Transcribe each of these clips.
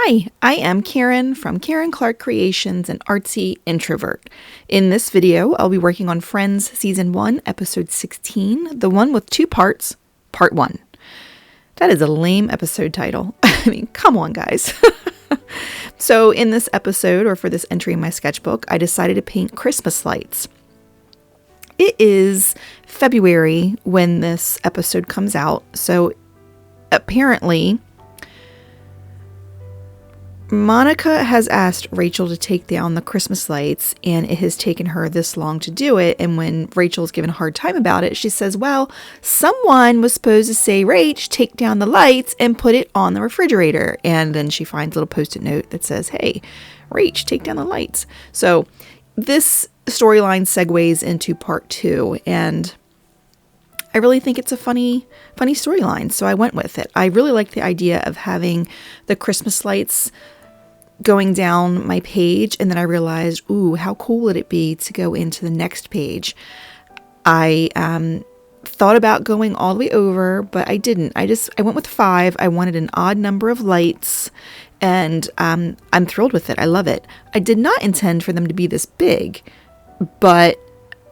Hi, I am Karen from Karen Clark Creations and Artsy Introvert. In this video, I'll be working on Friends Season 1, Episode 16, the one with two parts, Part 1. That is a lame episode title. I mean, come on, guys. So in this episode, or for this entry in my sketchbook, I decided to paint Christmas lights. It is February when this episode comes out, so apparently Monica has asked Rachel to take down the Christmas lights, and it has taken her this long to do it. And when Rachel's given a hard time about it, she says, well, someone was supposed to say, Rach, take down the lights and put it on the refrigerator. And then she finds a little post-it note that says, hey, Rach, take down the lights. So this storyline segues into part 2, and I really think it's a funny storyline, so I went with it. I really like the idea of having the Christmas lights going down my page, and then I realized, ooh, how cool would it be to go into the next page? I thought about going all the way over, but I didn't. I went with 5. I wanted an odd number of lights, and I'm thrilled with it. I love it. I did not intend for them to be this big, but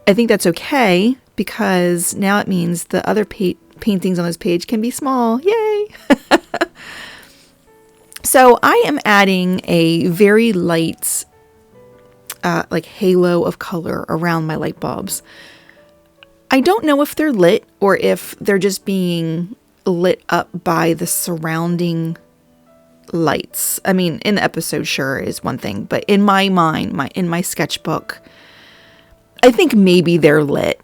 I think that's okay, because now it means the other paintings on this page can be small. Yay! So I am adding a very light, like halo of color around my light bulbs. I don't know if they're lit or if they're just being lit up by the surrounding lights. I mean, in the episode, sure, is one thing, but in my mind, in my sketchbook, I think maybe they're lit,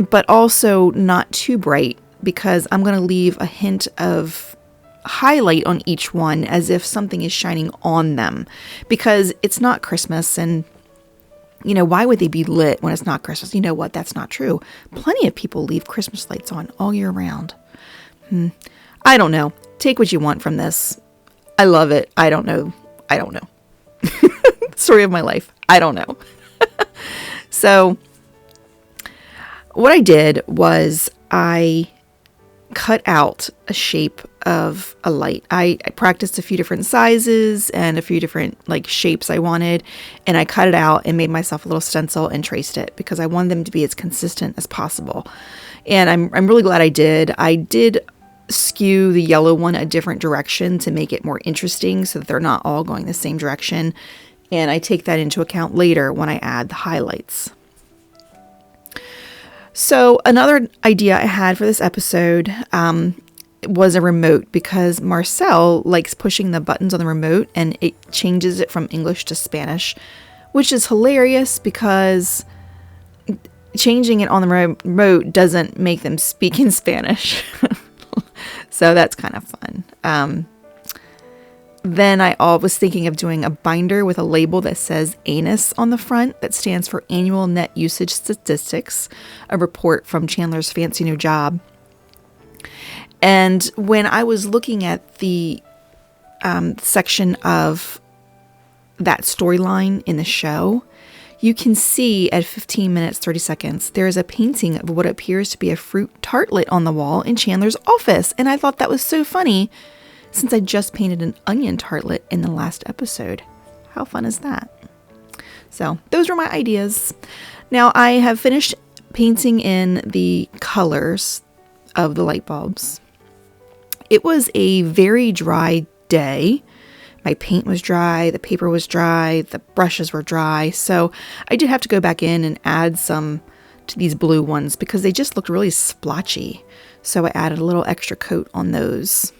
but also not too bright, because I'm going to leave a hint of highlight on each one as if something is shining on them, because it's not Christmas, and you know, why would they be lit when it's not Christmas? You know what? That's not true. Plenty of people leave Christmas lights on all year round. I don't know. Take what you want from this. I love it. I don't know. Story of my life. I don't know. So what I did was I cut out a shape of a light. I practiced a few different sizes and a few different shapes I wanted, and I cut it out and made myself a little stencil and traced it, because I wanted them to be as consistent as possible. And I'm really glad I did. I did skew the yellow one a different direction to make it more interesting, so that they're not all going the same direction. And I take that into account later when I add the highlights. So another idea I had for this episode was a remote, because Marcel likes pushing the buttons on the remote and it changes it from English to Spanish, which is hilarious because changing it on the remote doesn't make them speak in Spanish. So that's kind of fun. Then I was thinking of doing a binder with a label that says anus on the front, that stands for Annual Net Usage Statistics, a report from Chandler's Fancy New Job. And when I was looking at the section of that storyline in the show, you can see at 15 minutes, 30 seconds, there is a painting of what appears to be a fruit tartlet on the wall in Chandler's office. And I thought that was so funny, since I just painted an onion tartlet in the last episode. How fun is that? So those were my ideas. Now I have finished painting in the colors of the light bulbs. It was a very dry day. My paint was dry, the paper was dry, the brushes were dry. So I did have to go back in and add some to these blue ones, because they just looked really splotchy. So I added a little extra coat on those.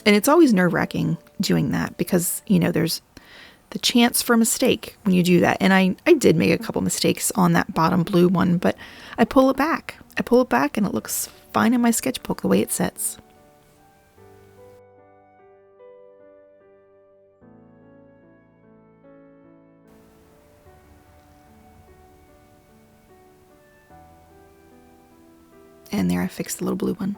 And it's always nerve-wracking doing that, because, you know, there's the chance for a mistake when you do that. And I did make a couple mistakes on that bottom blue one, but I pull it back. And it looks fine in my sketchbook the way it sits. And there I fixed the little blue one.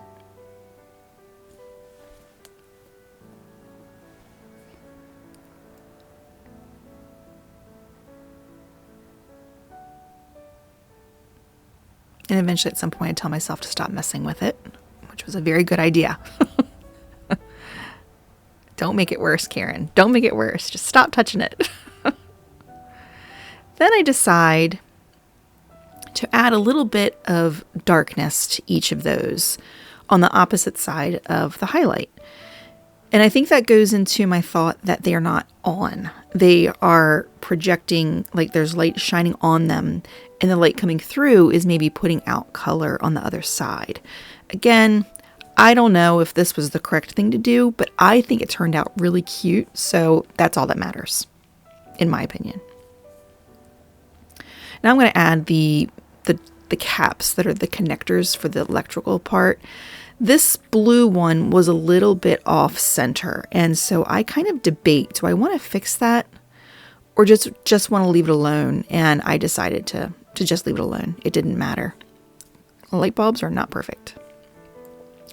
And eventually at some point I tell myself to stop messing with it, which which was a very good idea. Don't make it worse, Karen. Don't make it worse. Just stop touching it. Then I decide to add a little bit of darkness to each of those on the opposite side of the highlight. And I think that goes into my thought that they are not on. They are projecting, like there's light shining on them, and the light coming through is maybe putting out color on the other side. Again, I don't know if this was the correct thing to do, but I think it turned out really cute, so that's all that matters, in my opinion. Now I'm going to add the caps that are the connectors for the electrical part. This blue one was a little bit off center, and so I kind of debate, do I want to fix that or just want to leave it alone? And I decided to just leave it alone. It didn't matter. Light bulbs are not perfect.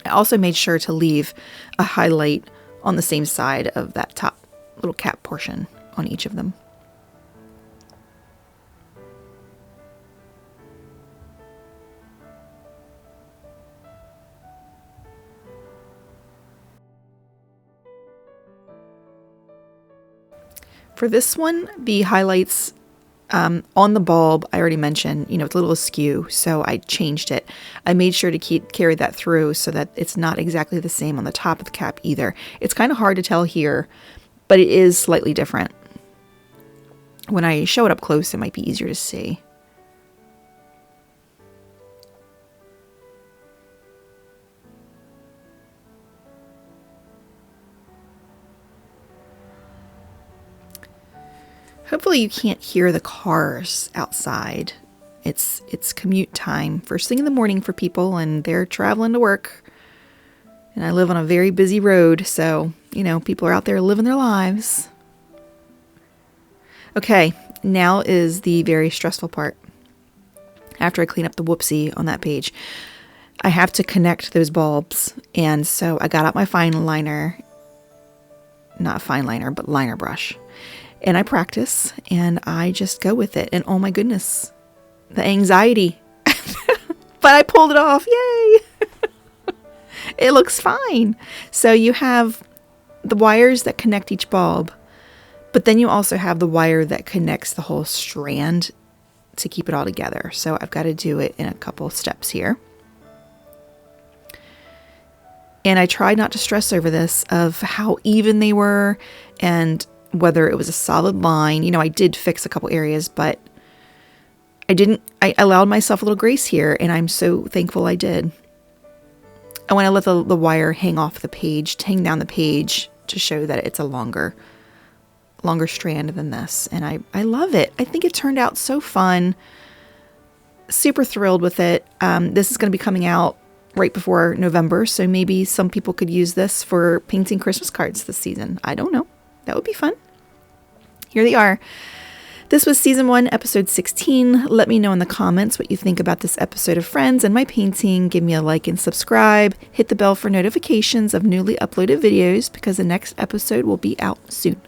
I also made sure to leave a highlight on the same side of that top little cap portion on each of them. For this one, the highlights on the bulb, I already mentioned, it's a little askew, so I changed it. I made sure to carry that through so that it's not exactly the same on the top of the cap either. It's kind of hard to tell here, but it is slightly different. When I show it up close, it might be easier to see. Hopefully you can't hear the cars outside. It's commute time, first thing in the morning for people, and they're traveling to work. And I live on a very busy road, so, people are out there living their lives. Okay, now is the very stressful part. After I clean up the whoopsie on that page, I have to connect those bulbs. And so I got out my liner brush. And I practice, and I just go with it. And oh my goodness, the anxiety. But I pulled it off. Yay! It looks fine. So you have the wires that connect each bulb, but then you also have the wire that connects the whole strand to keep it all together. So I've got to do it in a couple steps here. And I tried not to stress over this of how even they were and whether it was a solid line. I did fix a couple areas, but I allowed myself a little grace here, and I'm so thankful I did. I want to let the wire hang down the page to show that it's a longer strand than this. And I love it. I think it turned out so fun. Super thrilled with it. This is going to be coming out right before November, so maybe some people could use this for painting Christmas cards this season. I don't know. That would be fun. Here they are. This was season 1, episode 16. Let me know in the comments what you think about this episode of Friends and my painting. Give me a like and subscribe. Hit the bell for notifications of newly uploaded videos because the next episode will be out soon.